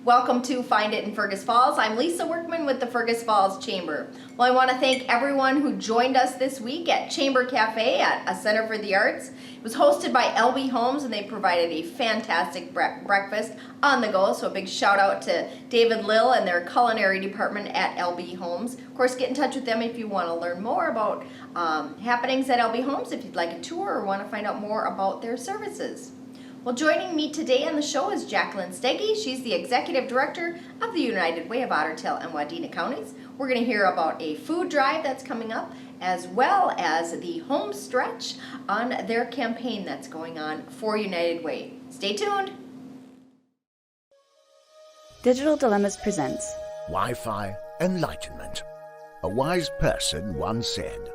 Welcome to Find It in Fergus Falls. I'm Lisa Workman with the Fergus Falls Chamber. Well, I want to thank everyone who joined us this week at Chamber Cafe at a Center for the Arts. It was hosted by LB Homes and they provided a fantastic breakfast on the go. So a big shout out to David Lill and their culinary department at LB Homes. Of course, get in touch with them if you want to learn more about happenings at LB Homes, if you'd like a tour or want to find out more about their services. Well, joining me today on the show is Jacklin Steege. She's the Executive Director of the United Way of Otter and Wadena counties. We're going to hear about a food drive that's coming up, as well as the home stretch on their campaign that's going on for United Way. Stay tuned. Digital Dilemmas presents Wi-Fi Enlightenment. A wise person once said,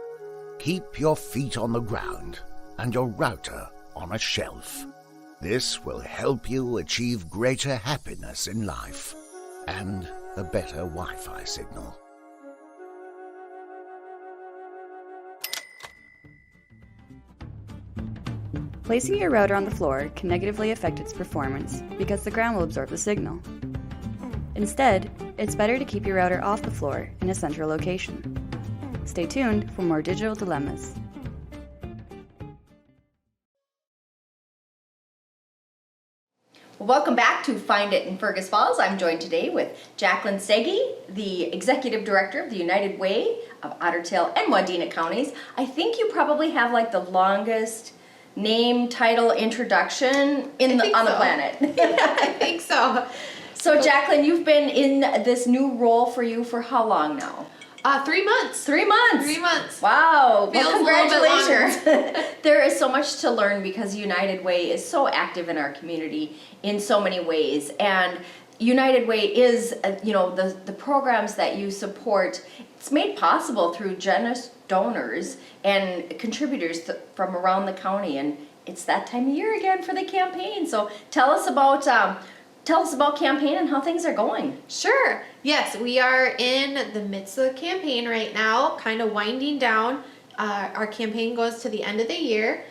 "Keep your feet on the ground and your router on a shelf." This will help you achieve greater happiness in life and a better Wi-Fi signal. Placing your router on the floor can negatively affect its performance because the ground will absorb the signal. Instead, it's better to keep your router off the floor in a central location. Stay tuned for more Digital Dilemmas. Welcome back to Find It in Fergus Falls. I'm joined today with Jacklin Steege, the Executive Director of the United Way of Otter and Wadena counties. I think you probably have like the longest name, title, introduction on the planet. Yeah, I think so. So Jacklin, you've been in this new role for how long now? 3 months. 3 months. 3 months. Wow. Feels well, congratulations. a little bit longer. There is so much to learn because United Way is so active in our community in so many ways. And United Way is, the programs that you support, it's made possible through generous donors and contributors from around the county. And it's that time of year again for the campaign. So tell us about campaign and how things are going. Sure. Yes, we are in the midst of the campaign right now, kind of winding down. Our campaign goes to the end of the year.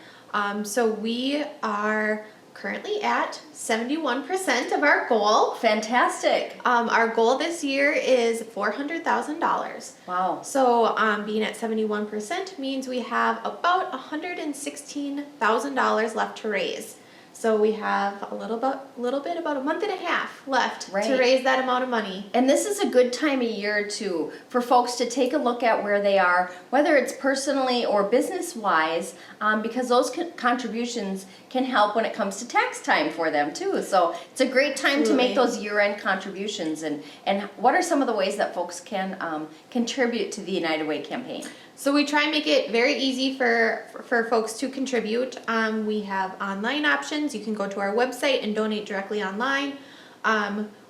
So we are currently at 71% of our goal. Fantastic. Our goal this year is $400,000. Wow. So being at 71% means we have about $116,000 left to raise. So we have a little bit, about a month and a half left to raise that amount of money. And this is a good time of year for folks to take a look at where they are, whether it's personally or business-wise, because those contributions can help when it comes to tax time for them too. So it's a great time to make those year-end contributions. And what are some of the ways that folks can contribute to the United Way campaign? So we try and make it very easy for folks to contribute. We have online options. You can go to our website and donate directly online.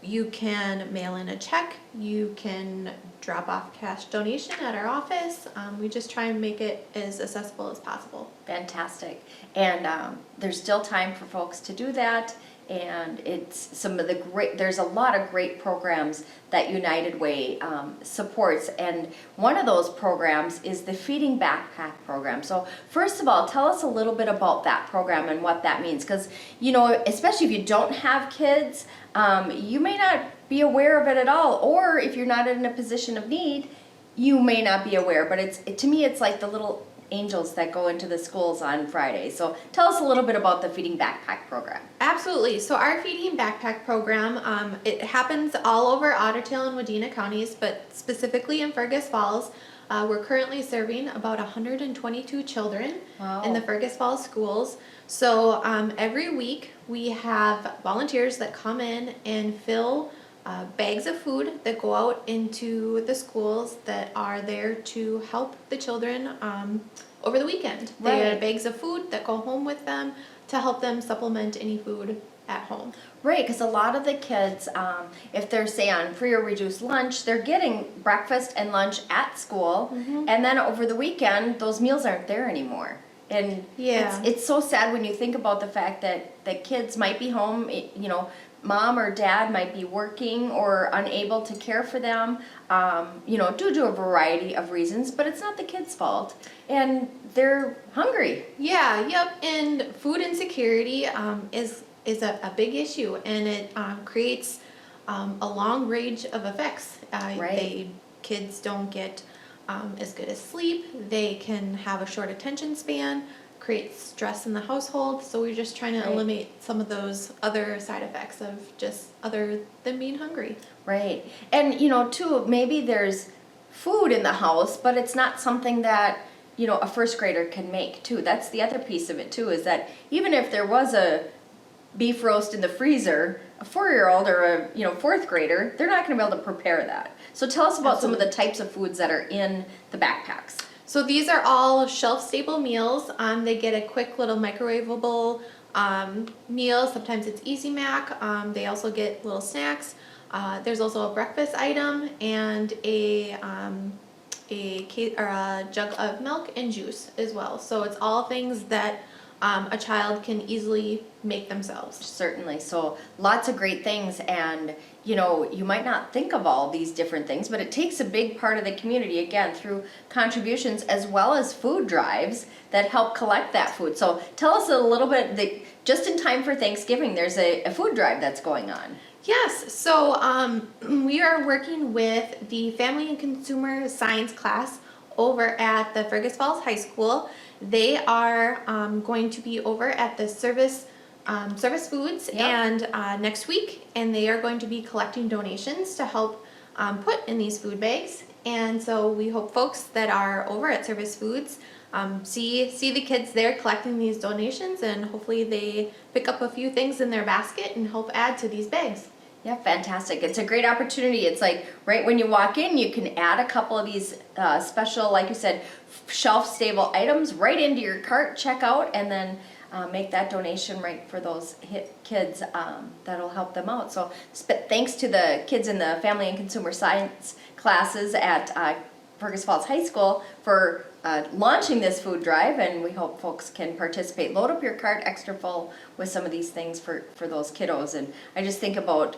You can mail in a check. You can drop off cash donation at our office. We just try and make it as accessible as possible. Fantastic. And there's still time for folks to do that. And it's there's a lot of great programs that United Way supports, and one of those programs is the Feeding Backpack program. So first of all, tell us a little bit about that program and what that means, because especially if you don't have kids, you may not be aware of it at all, or if you're not in a position of need, you may not be aware. But to me, it's like the little angels that go into the schools on Friday. So tell us a little bit about the Feeding Backpack program. Absolutely. So our Feeding Backpack program, it happens all over Otter and Wadena counties, but specifically in Fergus Falls. We're currently serving about 122 children in the Fergus Falls schools. So every week we have volunteers that come in and fill bags of food that go out into the schools that are there to help the children over the weekend. They are bags of food that go home with them to help them supplement any food at home. Right, because a lot of the kids, if they're, say, on free or reduced lunch, they're getting breakfast and lunch at school, and then over the weekend, those meals aren't there anymore. And it's so sad when you think about the fact that kids might be home, mom or dad might be working or unable to care for them, due to a variety of reasons, but it's not the kids' fault. And they're hungry. And food insecurity is a big issue, and it creates a long range of effects. Right. Kids don't get as good as sleep. They can have a short attention span, create stress in the household. So we're just trying to Right. eliminate some of those other side effects of just other than being hungry. Right. And, too, maybe there's food in the house, but it's not something that, a first grader can make, too. That's the other piece of it, too, is that even if there was a beef roast in the freezer, a 4-year-old or a, fourth grader, they're not going to be able to prepare that. So tell us about some of the types of foods that are in the backpacks. So these are all shelf-stable meals. They get a quick little microwavable meal. Sometimes it's Easy Mac. They also get little snacks. There's also a breakfast item and a jug of milk and juice as well. So it's all things that a child can easily make themselves. Certainly. So lots of great things, and you might not think of all these different things, but it takes a big part of the community, again, through contributions as well as food drives that help collect that food. So tell us a little bit, just in time for Thanksgiving, there's a food drive that's going on. Yes, so we are working with the Family and Consumer Science class over at the Fergus Falls High School. They are going to be over at the Service Foods and next week, and they are going to be collecting donations to help put in these food bags. And so we hope folks that are over at Service Foods see the kids there collecting these donations, and hopefully they pick up a few things in their basket and help add to these bags. Yeah, fantastic. It's a great opportunity. It's like right when you walk in, you can add a couple of these special, like you said, shelf-stable items right into your cart, check out, and then make that donation right for those kids. That'll help them out. So thanks to the kids in the Family and Consumer Science classes at Fergus Falls High School for launching this food drive, and we hope folks can participate. Load up your cart extra full with some of these things for those kiddos. And I just think about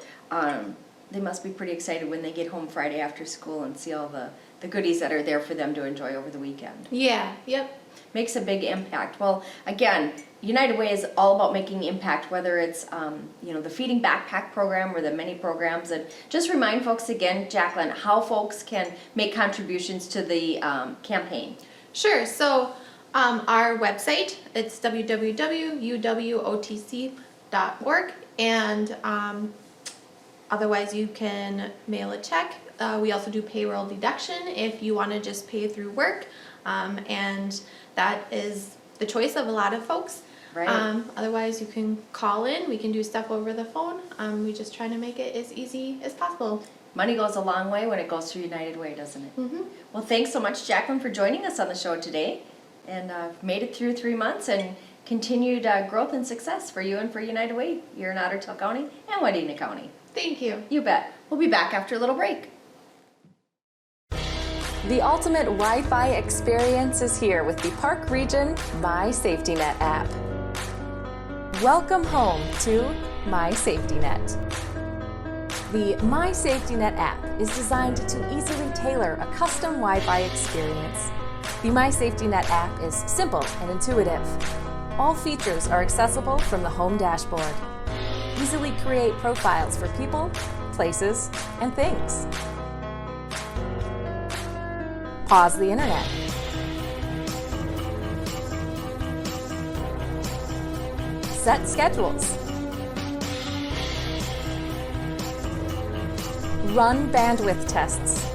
they must be pretty excited when they get home Friday after school and see all the goodies that are there for them to enjoy over the weekend. Yeah, yep. Makes a big impact. Well, again, United Way is all about making impact, whether it's the Feeding Backpack program or the many programs. And just remind folks again, Jacklin, how folks can make contributions to the campaign. Sure. So our website, it's www.uwotc.org, and otherwise you can mail a check. We also do payroll deduction if you want to just pay through work, and that is the choice of a lot of folks. Right. Otherwise you can call in. We can do stuff over the phone. We just try to make it as easy as possible. Money goes a long way when it goes through United Way, doesn't it? Mm-hmm. Well, thanks so much, Jacklin, for joining us on the show today. And made it through 3 months, and continued growth and success for you and for United Way here in Ottertail County and Wadena County. Thank you. You bet. We'll be back after a little break. The ultimate Wi-Fi experience is here with the Park Region My Safety Net app. Welcome home to My Safety Net. The My Safety Net app is designed to easily tailor a custom Wi-Fi experience. The My Safety Net app is simple and intuitive. All features are accessible from the home dashboard. Easily create profiles for people, places, and things. Pause the internet. Set schedules. Run bandwidth tests.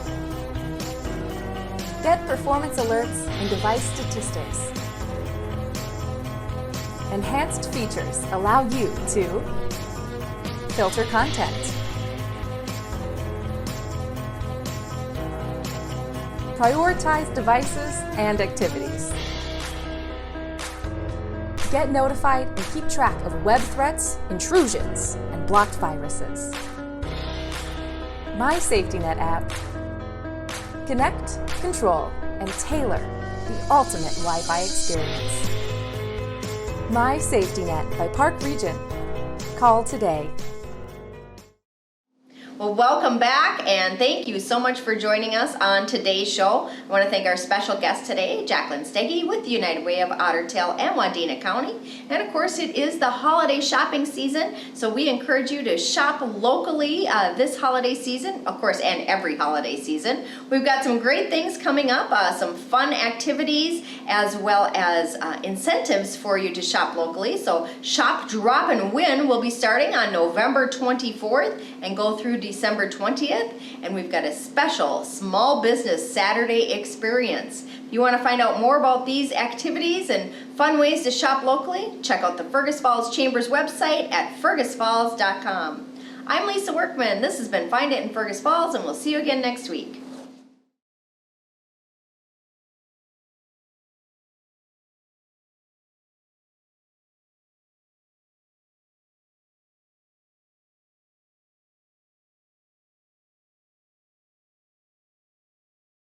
Get performance alerts and device statistics. Enhanced features allow you to filter content, prioritize devices and activities, get notified and keep track of web threats, intrusions, and blocked viruses. My Safety Net app. Connect, control, and tailor the ultimate Wi-Fi experience. My Safety Net by Park Region. Call today. Well, welcome back, and thank you so much for joining us on today's show. I want to thank our special guest today, Jacklin Steege with the United Way of Otter and Wadena County. And of course, it is the holiday shopping season, so we encourage you to shop locally this holiday season, of course, and every holiday season. We've got some great things coming up, some fun activities, as well as incentives for you to shop locally. So Shop, Drop, and Win will be starting on November 24th and go through December 20th, and we've got a special Small Business Saturday experience. If you want to find out more about these activities and fun ways to shop locally, check out the Fergus Falls Chamber's website at fergusfalls.com. I'm Lisa Workman. This has been Find It in Fergus Falls, and we'll see you again next week.